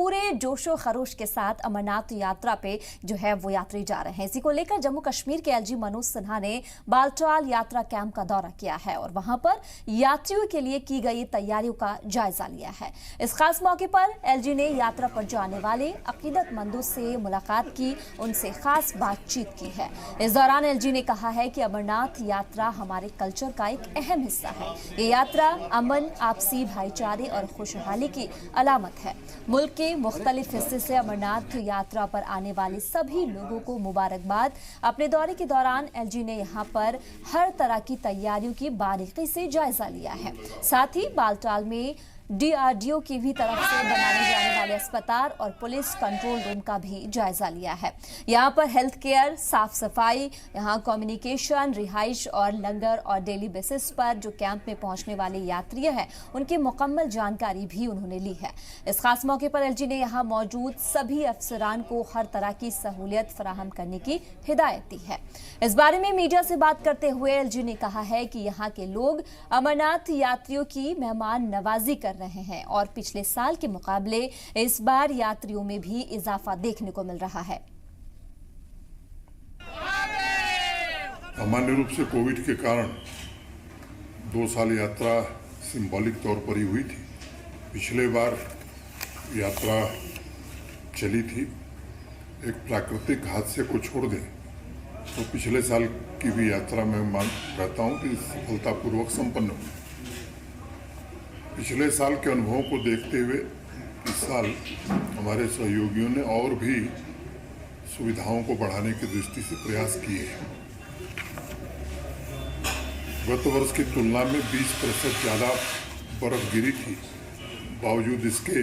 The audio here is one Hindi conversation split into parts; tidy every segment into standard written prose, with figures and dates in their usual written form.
पूरे जोशो खरोश के साथ अमरनाथ यात्रा पे जो है वो यात्री जा रहे हैं। इसी को लेकर जम्मू कश्मीर के एलजी मनोज सिन्हा ने बालटाल यात्रा कैंप का दौरा किया है और वहां पर यात्रियों के लिए की गई तैयारियों का जायजा लिया है। इस खास मौके पर एलजी ने यात्रा पर जाने वाले अकीदतमंदों से मुलाकात की, उनसे खास बातचीत की है। इस दौरान एलजी ने कहा है कि अमरनाथ यात्रा हमारे कल्चर का एक अहम हिस्सा है। ये यात्रा अमन, आपसी भाईचारे और खुशहाली की अलामत है। मुल्क के मुख्तलिफ हिस्से से अमरनाथ यात्रा पर आने वाले सभी लोगों को मुबारकबाद। अपने दौरे के दौरान एलजी ने यहां पर हर तरह की तैयारियों की बारीकी से जायजा लिया है। साथ ही बालटाल में डीआरडीओ की भी तरफ से बनाने जाने वाले अस्पताल और पुलिस कंट्रोल रूम का भी जायजा लिया है। यहाँ पर हेल्थ केयर, साफ सफाई, यहाँ कम्युनिकेशन, रिहाइश और लंगर और डेली बेसिस पर जो कैंप में पहुंचने वाले यात्री हैं उनकी मुकम्मल जानकारी भी उन्होंने ली है। इस खास मौके पर एलजी ने यहाँ मौजूद सभी अफसरान को हर तरह की सहूलियत फराहम करने की हिदायत दी है। इस बारे में मीडिया से बात करते हुए एलजी ने कहा है कि यहाँ के लोग अमरनाथ यात्रियों की मेहमान नवाजी कर रहे हैं और पिछले साल के मुकाबले इस बार यात्रियों में भी इजाफा देखने को मिल रहा है। सामान्य रूप से कोविड के कारण 2 साल यात्रा सिंबॉलिक तौर पर ही हुई थी। पिछले बार यात्रा चली थी। एक प्राकृतिक हादसे को छोड़ दें तो पिछले साल की भी यात्रा मैं कहता हूं कि सफलतापूर्वक संपन्न हुई। पिछले साल के अनुभवों को देखते हुए इस साल हमारे सहयोगियों ने और भी सुविधाओं को बढ़ाने की दृष्टि से प्रयास किए हैं। गत वर्ष की तुलना में 20% ज़्यादा बर्फ गिरी थी। बावजूद इसके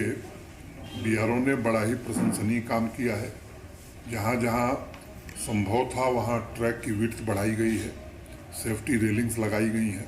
बीआरओ ने बड़ा ही प्रशंसनीय काम किया है। जहाँ जहाँ संभव था वहाँ ट्रैक की विड्थ बढ़ाई गई है, सेफ्टी रेलिंग्स लगाई गई हैं।